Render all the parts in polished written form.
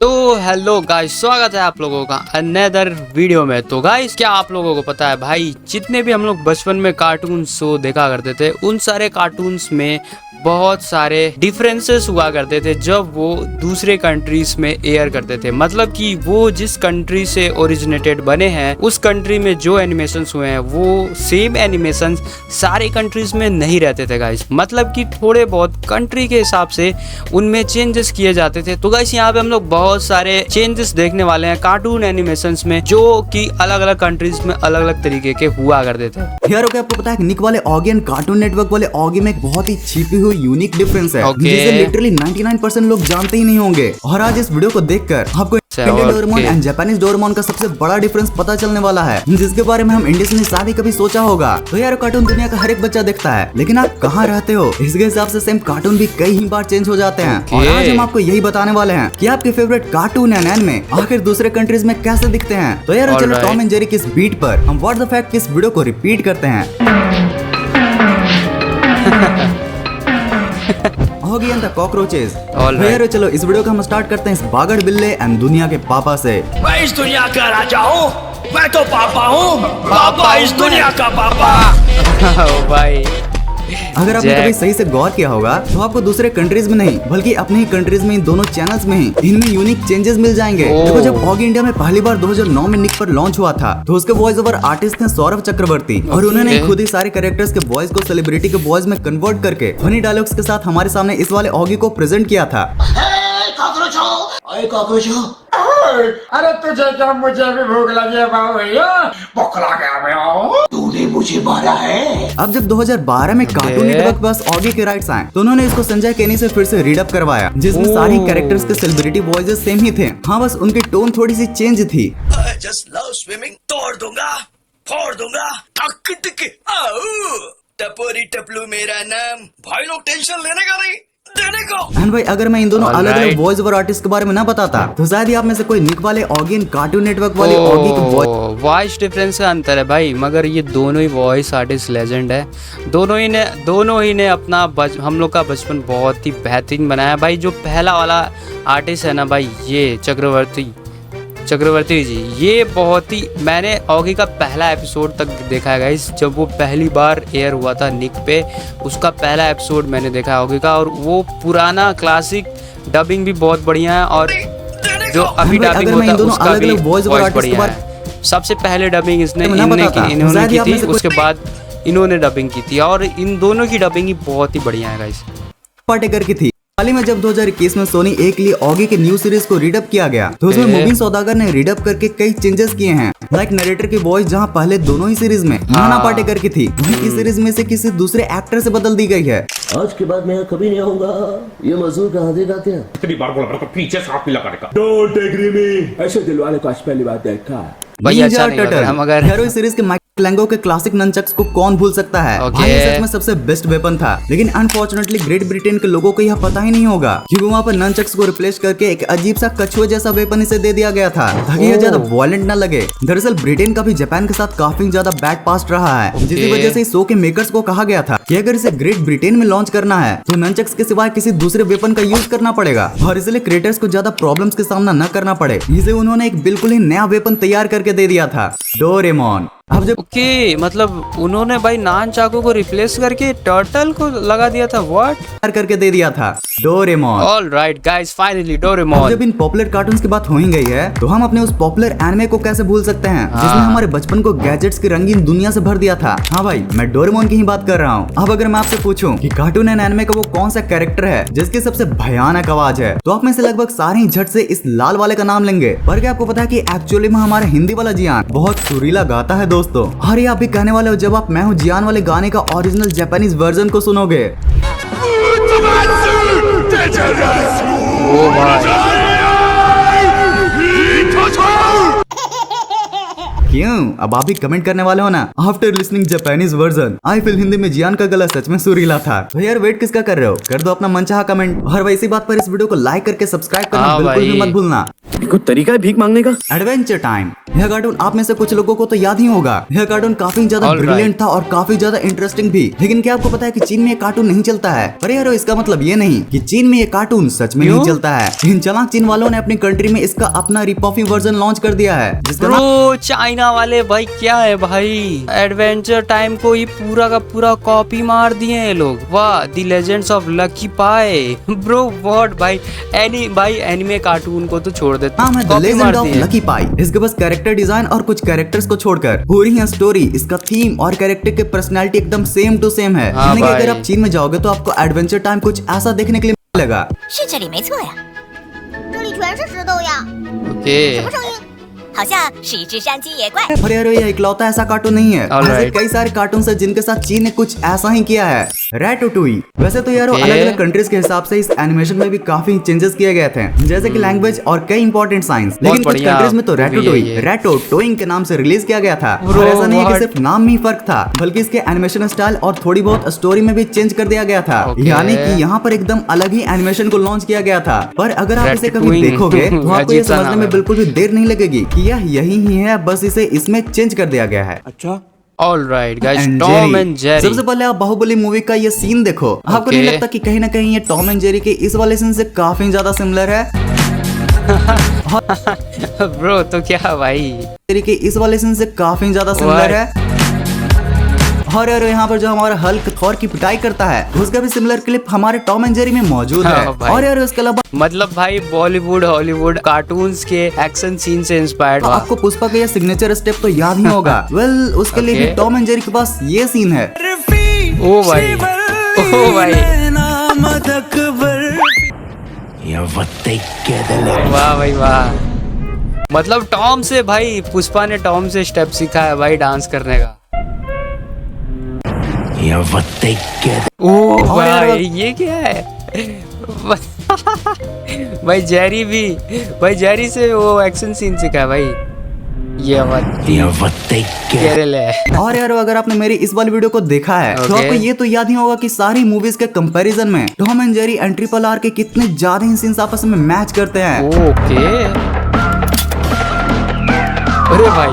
तो hello guys, स्वागत है आप लोगों का अनदर वीडियो में। तो गाइस, क्या आप लोगों को पता है भाई, जितने भी हम लोग बचपन में कार्टून शो देखा करते थे, उन सारे कार्टून्स में बहुत सारे डिफरेंसेस हुआ करते थे जब वो दूसरे कंट्रीज में एयर करते थे। मतलब कि वो जिस कंट्री से ओरिजिनेटेड बने हैं, उस कंट्री में जो एनिमेशंस हुए हैं वो सेम एनिमेशंस सारे कंट्रीज में नहीं रहते थे गाइस। मतलब कि थोड़े बहुत कंट्री के हिसाब से उनमें चेंजेस किए जाते थे। तो गाइस, यहाँ पे हम लोग बहुत सारे चेंजेस देखने वाले हैं कार्टून एनिमेशंस में, जो कि अलग अलग कंट्रीज में अलग अलग तरीके के हुआ करते थे। यार ओके, आपको पता है निक वाले ऑगी एंड कार्टून नेटवर्क वाले ऑगी में एक बहुत ही छिपी हुई यूनिक डिफरेंस है, जिसे लिटरली 99% लोग जानते ही नहीं होंगे। और आज इस वीडियो को देखकर आपको Indian Doraemon and Japanese Doraemon का सबसे बड़ा डिफरेंस पता चलने वाला है, जिसके बारे में हम इंडियंस ने शायद ही कभी सोचा होगा। तो यार, कार्टून दुनिया का हर एक बच्चा देखता है, लेकिन आप कहाँ रहते हो इसके हिसाब से सेम कार्टून भी कई ही बार चेंज हो जाते हैं। और आज हम आपको यही बताने वाले हैं कि आपके फेवरेट कार्टून एंड एनिमे आखिर दूसरे कंट्रीज में कैसे दिखते हैं। तो यार चलो टॉम एंड जेरी की इस बीट पर हम व्हाट द फैक्ट इस वीडियो को रिपीट करते हैं। Oggy and the cockroaches. यार चलो इस वीडियो को हम स्टार्ट करते हैं इस बागड़ बिल्ले एंड दुनिया के पापा से। मैं इस दुनिया का राजा हूँ, मैं तो पापा हूँ, पापा इस दुनिया का पापा। ओ भाई, अगर आपने कभी सही से गौर किया होगा तो आपको दूसरे कंट्रीज में नहीं बल्कि अपने ही कंट्रीज में इन दोनों चैनल्स में ही इनमें यूनिक चेंजेस मिल जाएंगे। देखो, जब ऑगी इंडिया में पहली बार 2009 में निक पर लॉन्च हुआ था, तो उसके वॉइस ओवर आर्टिस्ट थे सौरभ चक्रवर्ती, और उन्होंने खुद ही सारे कैरेक्टर्स के वॉइस को सेलिब्रिटी के वॉइस में कन्वर्ट करके फनी डायलॉग्स के साथ हमारे सामने इस वाले ऑगी को प्रेजेंट किया था। अरे तुझे क्या, मुझे भी भूख लगी है भैया, बौखला गया मैं। तूने मुझे मारा है। अब जब 2012 में कार्टून नेटवर्क पास ऑगी के राइट्स आए, तो उन्होंने इसको संजय केनी से फिर से रीड अप करवाया, जिसमें सारी कैरेक्टर्स के सेलिब्रिटी वॉइसेस सेम ही थे। हाँ, बस उनकी टोन थोड़ी सी चेंज थी। I just love swimming, तोड़ दूंगा, फोड़ दूंगा, टक टक, टपोरी टपलू मेरा नाम। भाई लोग टेंशन लेने का नहीं, देने को। एंड भाई, अगर मैं इन दोनों अलग अलग वॉइस ओवर आर्टिस्ट के बारे में ना बताता, तो शायद ही आप में से कोई निक वाले ऑगी एंड कार्टून नेटवर्क वाले ऑगी के वॉइस डिफरेंस का अंतर है भाई, मगर ये दोनों ही वॉइस आर्टिस्ट लेजेंड है। दोनों ही ने अपना हम लोग का बचपन बहुत ही बेहतरीन बनाया भाई। जो पहला वाला आर्टिस्ट है ना भाई, ये चक्रवर्ती जी, ये बहुत ही, मैंने ऑगी का पहला एपिसोड तक देखा है गाइस। जब वो पहली बार एयर हुआ था निक पे, उसका पहला एपिसोड मैंने देखा है ऑगी का, और वो पुराना क्लासिक डबिंग भी बहुत बढ़िया है, और जो अभी डबिंग होता है उसका भी बहुत बढ़िया है। सबसे पहले डबिंग इन्होंने की थी, उसके बाद इन्होंने डबिंग की थी, और इन दोनों की डबिंग ही बहुत ही बढ़िया है गाइस। पाटेकर की थी। हाल ही में जब 2021 में सोनी ए के लिए ऑगी के न्यू सीरीज को रीडअप किया गया, तो उसमें मुबीन सौदागर ने रीडअप करके कई चेंजेस किए हैं। लाइक नरेटर की वॉइस जहां पहले दोनों ही सीरीज में नाना पाटेकर की थी, वहीं इस सीरीज में से किसी दूसरे एक्टर से बदल दी गई है। आज के बाद मैं यहाँ कभी नहीं आऊंगा। ये मजदूर कहाँ देगा क्या? इतनी बार बोला पड़ा पीछे सांप भी लगाने का। डोंट एग्री मी, ऐसे दिल वाले को आज पहली बार देखा। भाई अच्छा नहीं लग रहा, मगर हेरो सीरीज के लैंगो के क्लासिक ननचक्स को कौन भूल सकता है। भाई ये सच में सबसे बेस्ट वेपन था, लेकिन अनफॉर्चुनेटली ग्रेट ब्रिटेन के लोगों को यह पता ही नहीं होगा, क्योंकि वहाँ पर ननचक्स को रिप्लेस करके एक अजीब सा कछुए जैसा वेपन इसे दे दिया गया था, ताकि यह ज्यादा वायलेंट न लगे। दरअसल ब्रिटेन का भी जापान के साथ काफी ज्यादा बैड पास्ट रहा है, जिसकी वजह से इस शो के मेकर्स को कहा गया था कि अगर इसे ग्रेट ब्रिटेन में लॉन्च करना है, तो ननचक्स के सिवाय किसी दूसरे वेपन का यूज करना पड़ेगा, और इसलिए क्रिएटर्स को ज्यादा प्रॉब्लम्स का सामना न करना पड़े, इसे उन्होंने एक बिल्कुल ही नया वेपन तैयार करके दे दिया था, डोरेमोन। अब जब मतलब उन्होंने भाई नान चाकू को रिप्लेस करके टर्टल को लगा दिया था, व्हाट करके दे दिया था, Doraemon. Alright guys, finally Doraemon. जब इन पॉपुलर कार्टून्स की बात हो ही गई है, तो हम अपने उस पॉपुलर एनिमे को कैसे भूल सकते हैं, जिसने हमारे बचपन को गैजेट्स की रंगीन दुनिया से भर दिया था। हाँ भाई, मैं डोरेमोन की ही बात कर रहा हूँ। अब अगर मैं आपसे पूछूं कि कार्टून एंड एनिमे का वो कौन सा कैरेक्टर है जिसकी सबसे भयानक आवाज है, तो आप में से लगभग सारे ही झट से इस लाल वाले का नाम लेंगे। पर क्या आपको पता है कि एक्चुअली में हमारा हिंदी वाला जियान बहुत सुरीला गाता है दोस्तों। और ये आप भी कहने वाले हो जब आप मैं हूँ जियान वाले गाने का ओरिजिनल जापानीज वर्जन को सुनोगे। क्यों? अब आप भी कमेंट करने वाले हो ना, after listening Japanese version I feel Hindi में जियान का गला सच में सुरीला था। तो यार वेट किसका कर रहे हो, कर दो अपना मनचाहा कमेंट, और वैसी बात पर इस वीडियो को लाइक करके सब्सक्राइब करना बिल्कुल भी मत भूलना। कोई तरीका है भीख मांगने का? Adventure time. यह कार्टून आप में से कुछ लोगों को तो याद ही होगा। यह कार्टून काफी ज्यादा All ब्रिलियंट right. था और काफी ज्यादा इंटरेस्टिंग भी। लेकिन क्या आपको पता है कि चीन में ये कार्टून नहीं चलता है? अरे यारो, इसका मतलब ये नहीं कि चीन में ये कार्टून सच में नहीं क्यों? चलता है। इन चालाक चीन वालों ने अपनी कंट्री में इसका अपना रिपॉफी वर्जन लॉन्च कर दिया है, जिसका नाम ब्रो चाइना वाले भाई क्या है भाई, एडवेंचर टाइम को ही पूरा का पूरा कॉपी मार दिए हैं ये लोग। वाह, the legends of lucky pi. Bro what भाई, एनिमे कार्टून को तो छोड़ देते, नाम है द कॉपी लेजेंड मार ऑफ दिए। लकी पाई। इसके पास कैरेक्टर डिजाइन और कुछ कैरेक्टर्स को छोड़कर पूरी ही स्टोरी, इसका थीम और कैरेक्टर के पर्सनालिटी एकदम सेम टू सेम है। हाँ यानी कि भाई। अगर आप चीन में जाओगे तो आपको एडवेंचर टाइम कुछ ऐसा देखने के लिए मिलेगा। 是这里没错呀，这里全是石头呀， ओके 什么声音？好像是一只山鸡野怪。 और यार ये इकलौता ऐसा कार्टून नहीं है। All ऐसे right. कई सारे कार्टून है जिनके साथ चीन ने कुछ ऐसा ही किया है। रैटोटुई। वैसे तो यार Okay. अलग अलग कंट्रीज के हिसाब से इस एनिमेशन में भी काफी चेंजेस किए गए थे, जैसे कि लैंग्वेज और कई इंपॉर्टेंट साइंस। लेकिन कुछ बढ़िया कंट्रीज में तो movie है रैटोटुई ये। रैटोटोइंग के नाम से रिलीज किया गया था। Bro, और ऐसा नहीं है कि what? सिर्फ नाम में ही फर्क था, बल्कि इसके एनिमेशन स्टाइल और थोड़ी बहुत स्टोरी में भी चेंज कर दिया गया था। Okay. यानी कि यहाँ पर एकदम अलग ही एनिमेशन को लॉन्च किया गया था। पर अगर आप इसे कभी Ratatouille। देखोगे तो आपको ये अजीब सा समझने नाम में है। बिल्कुल भी देर नहीं लगेगी कि यह यही ही है, बस इसे इसमें चेंज कर दिया गया है। All right guys, And Tom Jerry। And Jerry. सबसे पहले आप बाहुबली मूवी का ये सीन देखो। आपको नहीं Okay। लगता कि कहीं ना कहीं ये टॉम एंड जेरी के इस वाले सीन से काफी ज्यादा सिमिलर है? ब्रो तो क्या भाई, जेरी के इस वाले सीन से काफी ज्यादा सिमिलर Why? है। और यार यहाँ पर जो हमारा हल्क थॉर की पिटाई करता है, उसका भी सिमिलर क्लिप हमारे टॉम एंड जेरी में मौजूद है। हाँ भाई। और यार उसके अलावा मतलब भाई बॉलीवुड हॉलीवुड कार्टून्स के एक्शन सीन से इंस्पायर्ड। आपको पुष्पा का ये सिग्नेचर स्टेप तो याद ही होगा। वेल उसके लिए भी Okay। टॉम एंड जेरी के पास ये सीन है। ओ भाई, ओ भाई, वाह भाई वाह। मतलब टॉम से भाई, पुष्पा ने टॉम से स्टेप सीखा है भाई डांस करने का। ओ और यार भाई ये क्या है? भाई जेरी से वो एक्शन सीन सीखा है भाई। ये केरल है। और यार अगर आपने मेरी इस वाली वीडियो को देखा है तो Okay। आपको ये तो याद ही होगा कि सारी मूवीज के कंपैरिजन में Tom and Jerry and triple R के कितने ज्यादा ही सीन्स आपस में मैच करते हैं। ओके, अरे भाई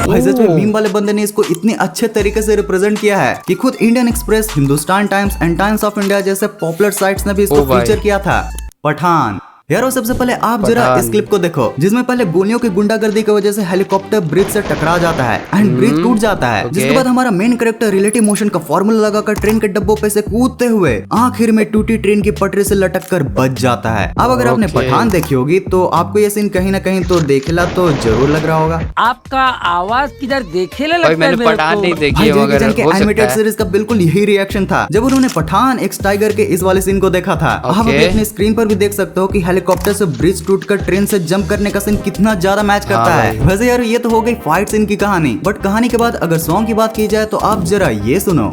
भाई सच में मीम वाले बंदे ने इसको इतने अच्छे तरीके से रिप्रेजेंट किया है कि खुद Indian express, Hindustan times and times of India जैसे पॉपुलर साइट्स ने भी इसको ओ भाई। फीचर किया था। पठान। यार सबसे पहले आप जरा पठान। इस क्लिप को देखो, जिसमें पहले गोलियों की गुंडागर्दी की वजह से हेलीकॉप्टर ब्रिज से टकरा जाता है एंड ब्रिज टूट जाता है। Okay। जिसके बाद हमारा मेन कैरेक्टर रिलेटिव मोशन का फॉर्मूला लगाकर ट्रेन के डब्बों पे से कूदते हुए आखिर में टूटी ट्रेन की पटरी से लटक कर बच जाता है। अब अगर आपने Okay। पठान देखी होगी तो आपको ये सीन कहीं ना कहीं तो देखला तो जरूर लग रहा होगा। आपका आवाज किधर देखे भाई लगता है मैंने मेरे पठान को। नहीं देखी भाई है जैकी मगर चैन के हो सकता एनिमेटेड है। सीरीज का बिल्कुल यही रिएक्शन था जब उन्होंने पठान एक्स टाइगर के इस वाले सीन को देखा था। आप Okay। अभी अपने स्क्रीन पर भी देख सकते हो कि हेलीकॉप्टर से ब्रिज टूटकर ट्रेन से जंप करने का सीन कितना ज्यादा मैच करता हाँ है। भाई। वैसे यार ये तो हो गई फाइट सीन की कहानी, बट कहानी के बाद अगर सॉन्ग की बात की जाए तो आप जरा ये सुनो।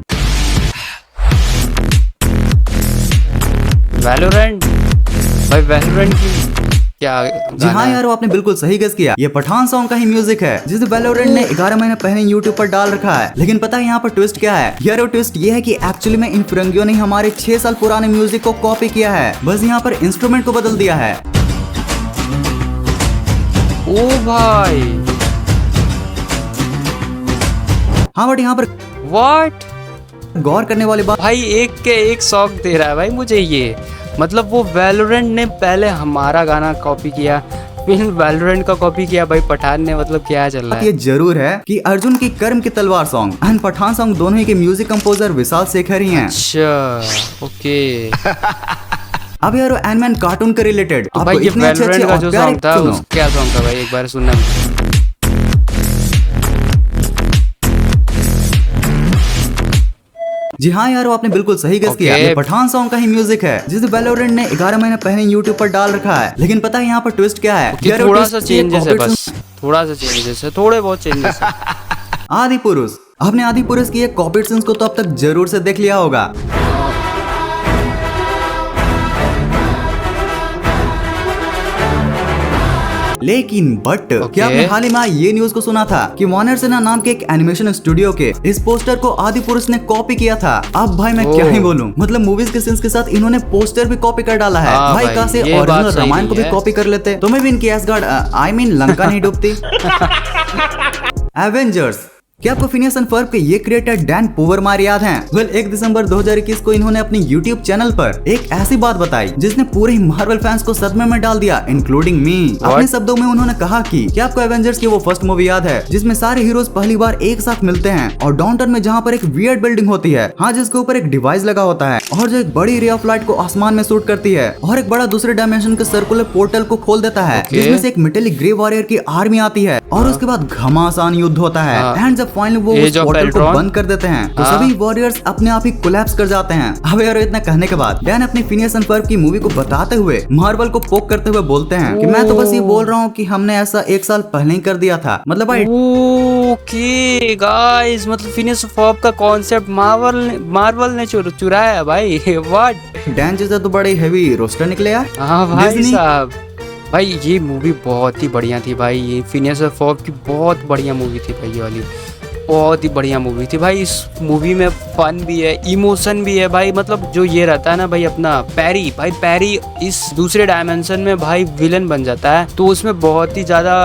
वैलोरेंट, भाई वैलोरेंट की क्या जी हाँ यार आपने बिल्कुल सही गेस किया, ये पठान सॉन्ग का ही म्यूजिक है जिसे वैलोरेंट ने 11 महीने पहले यूट्यूब पर डाल रखा है। लेकिन पता है यहाँ पर ट्विस्ट क्या है? यार वो ट्विस्ट ये है कि एक्चुअली में इन फिरंगियों ने हमारे 6 साल पुराने म्यूजिक को कॉपी किया है, बस यहाँ पर इंस्ट्रूमेंट को बदल दिया है। ओ भाई, हाँ बट यहाँ पर व्हाट गौर करने वाली बात भाई, एक के एक सॉन्ग दे रहा है भाई मुझे ये। मतलब वो वैलोरेंट ने पहले हमारा गाना कॉपी किया, फिर वैलोरेंट का कॉपी किया भाई पठान ने। मतलब क्या चल रहा ये है? जरूर है कि अर्जुन की कर्म की तलवार सॉन्ग एंड पठान सॉन्ग दोनों ही के म्यूजिक कंपोजर विशाल शेखर ही हैं। अच्छा ओके। अब यार एनमैन कार्टून के रिलेटेड तो भाई ये वैलोरेंट का जो सॉन्ग था क्या सॉन्ग था भाई, एक बार सुनना। जी हाँ यार आपने बिल्कुल सही गेस किया, Okay। ये पठान सॉन्ग का ही म्यूजिक है जिसे वैलोरेंट ने 11 महीने पहले यूट्यूब पर डाल रखा है। लेकिन पता है यहाँ पर ट्विस्ट क्या है? कि यार वो थोड़ा twist सा ये चेंजेस है, copyright बस थोड़ा सा चेंजेस है, थोड़े बहुत चेंजेस है। आदि पुरुष। आपने आदि पुरुष की कॉपीड सीन्स को तो अब तक जरूर से देख लिया होगा। लेकिन बट क्या आपने हाल ही में ये न्यूज को सुना था कि वार्नर सेना नाम के एक एनिमेशन स्टूडियो के इस पोस्टर को आदि पुरुष ने कॉपी किया था। अब भाई मैं क्या ही बोलूं, मतलब मूवीज के सीन्स के साथ इन्होंने पोस्टर भी कॉपी कर डाला है। भाई कहाँ से ओरिजिनल रामायण को भी कॉपी कर लेते, तुम्हें भी इनकी एसगार्ड आई मीन लंका नहीं डूबती। एवेंजर्स, क्या आपको फिनियस एंड फर्ब के ये क्रिएटर डैन पोवरमार याद हैं? वेल 1 दिसंबर 2021 को इन्होंने अपने YouTube चैनल पर एक ऐसी बात बताई जिसने पूरे मार्वल फैंस को सदमे में डाल दिया, इंक्लूडिंग मी। अपने शब्दों में उन्होंने कहा कि क्या आपको एवेंजर्स की वो फर्स्ट मूवी याद है जिसमें सारे हीरोज पहली बार एक साथ मिलते हैं और डाउनटाउन में जहाँ पर एक वियर्ड बिल्डिंग होती है, हाँ, जिसके ऊपर एक डिवाइस लगा होता है और जो एक बड़ी रे ऑफ लाइट को आसमान में शूट करती है और एक बड़ा दूसरे डायमेंशन के सर्कुलर पोर्टल को खोल देता है, जिसमें से एक मेटेलिक ग्रे वॉरियर की आर्मी आती है और उसके बाद घमासान युद्ध होता है एंड जब फाइनली वो पोर्टल को बंद कर देते हैं तो सभी वॉरियर्स अपने आप ही कोलैप्स कर जाते हैं। अब यार इतना कहने के बाद डैन अपनी फिनियस एंड फर्ब की मूवी को बताते हुए मार्वल को पोक करते हुए बोलते हैं कि मैं तो बस ये बोल रहा हूँ कि हमने ऐसा 1 साल पहले ही कर दिया था। मतलब भाई ओके गाइस, मतलब फिनियस एंड फर्ब का कॉन्सेप्ट मार्वल ने चुराया है भाई। व्हाट, डैन जैसा तो बड़े हेवी रोस्टर निकले यार। हाँ भाई साहब, भाई ये मूवी बहुत ही बढ़िया थी भाई। ये फिनियस एंड फर्ब की बहुत बढ़िया मूवी थी भाई, ये वाली बहुत ही बढ़िया मूवी थी भाई। इस मूवी में फन भी है, इमोशन भी है भाई। मतलब जो ये रहता है ना भाई अपना पैरी, भाई पैरी इस दूसरे डायमेंशन में भाई विलन बन जाता है, तो उसमें बहुत ही ज़्यादा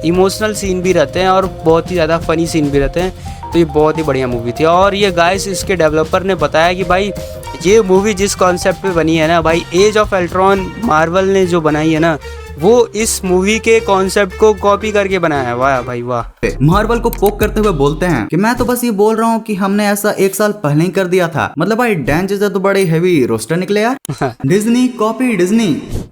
इमोशनल सीन भी रहते हैं और बहुत ही ज़्यादा फनी सीन भी रहते हैं। तो ये बहुत ही बढ़िया मूवी थी। और ये गाइस इसके डेवलपर ने बताया कि भाई ये मूवी जिस कॉन्सेप्ट पे बनी है ना भाई, एज ऑफ अल्ट्रॉन मार्वल ने जो बनाई है ना, वो इस मूवी के कॉन्सेप्ट को कॉपी करके बनाया है। वाह भाई वाह। मार्वल को पोक करते हुए बोलते हैं कि मैं तो बस ये बोल रहा हूँ कि हमने ऐसा 1 साल पहले ही कर दिया था। मतलब भाई डैन जैसा तो बड़े हेवी रोस्टर निकले यार। Disney copy Disney.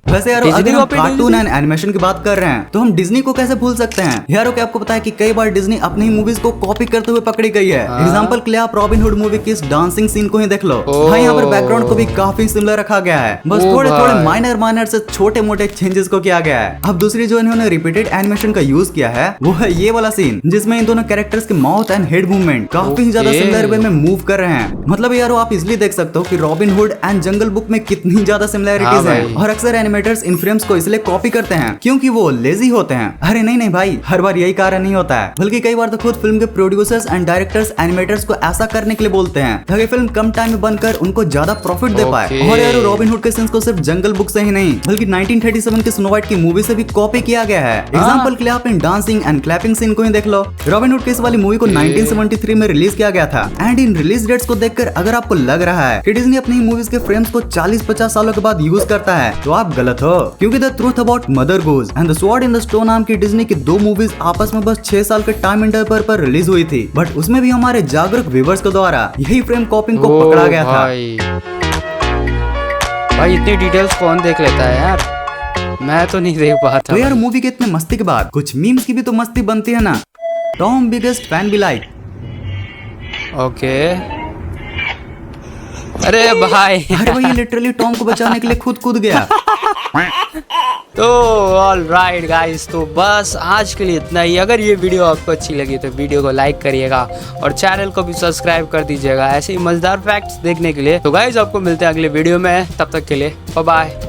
वैसे यार अगर हम कार्टून एंड एनिमेशन की बात कर रहे हैं तो हम डिज्नी को कैसे भूल सकते हैं यारों। क्या आपको पता है कि कई बार डिज्नी अपनी ही मूवीज को कॉपी करते हुए पकड़ी गई है। एग्जांपल के लिए आप रॉबिन हुड मूवी की इस डांसिंग सीन को ही देख लो भाई, यहाँ पर बैकग्राउंड को भी काफी सिमिलर रखा गया है, बस थोड़े थोड़े माइनर से छोटे मोटे चेंजेस को किया गया है। अब दूसरी जो इन्होंने रिपीटेड एनिमेशन का यूज किया है वो है ये वाला सीन जिसमें इन दोनों कैरेक्टर्स के माउथ एंड हेड मूवमेंट काफी ज्यादा सिमिलर वे में मूव कर रहे हैं। मतलब यारो आप इसलिए देख सकते हो कि robin hood and jungle book में कितनी ज्यादा सिमिलरिटीज हैं और अक्सर एनिमेटर्स इन फ्रेम्स को इसलिए कॉपी करते हैं क्योंकि वो लेजी होते हैं। अरे नहीं भाई, हर बार यही कारण नहीं होता है, बल्कि कई बार तो खुद फिल्म के प्रोड्यूसर्स एंड डायरेक्टर्स एनिमेटर्स को ऐसा करने के लिए बोलते हैं ताकि फिल्म कम टाइम में बनकर उनको ज्यादा प्रॉफिट दे पाए। और यारो रॉबिन हुड के सीन्स को सिर्फ जंगल बुक से ही नहीं बल्कि 1937 के स्नो वाइट की मूवी से भी कॉपी किया गया है। एग्जांपल के लिए आप इन डांसिंग एंड क्लैपिंग सीन को ही देख लो। रॉबिन हुड की इस वाली मूवी को 1973 में रिलीज किया गया था एंड इन रिलीज डेट्स को देखकर अगर आपको लग रहा है कि डिज्नी अपनी मूवीज के फ्रेम्स को 40-50 सालों के बाद यूज करता है तो आप गलत हो, क्योंकि the truth about mother goes and the sword in the stone नाम की डिज्नी की 2 मूवीज आपस में बस 6 साल के टाइम इंटरवल पर रिलीज हुई थी, बट उसमें भी हमारे जागरूक व्यूअर्स के द्वारा यही फ्रेम कॉपिंग को पकड़ा गया था। भाई इतनी डिटेल्स कौन देख लेता है यार, मैं तो नहीं देख पाता। तो यार मूवी के इतने मस्ती के बाद कुछ मीम्स की भी तो मस्ती बनती है ना। Tom biggest fan be like. Okay अरे भाई अरे भाई लिटरली टॉम को बचाने के लिए खुद कूद गया। तो ऑल राइट गाइस, तो बस आज के लिए इतना ही। अगर ये वीडियो आपको अच्छी लगी तो वीडियो को लाइक करिएगा और चैनल को भी सब्सक्राइब कर दीजिएगा ऐसे ही मजेदार फैक्ट्स देखने के लिए। तो गाइस आपको मिलते हैं अगले वीडियो में, तब तक के लिए बाय बाय।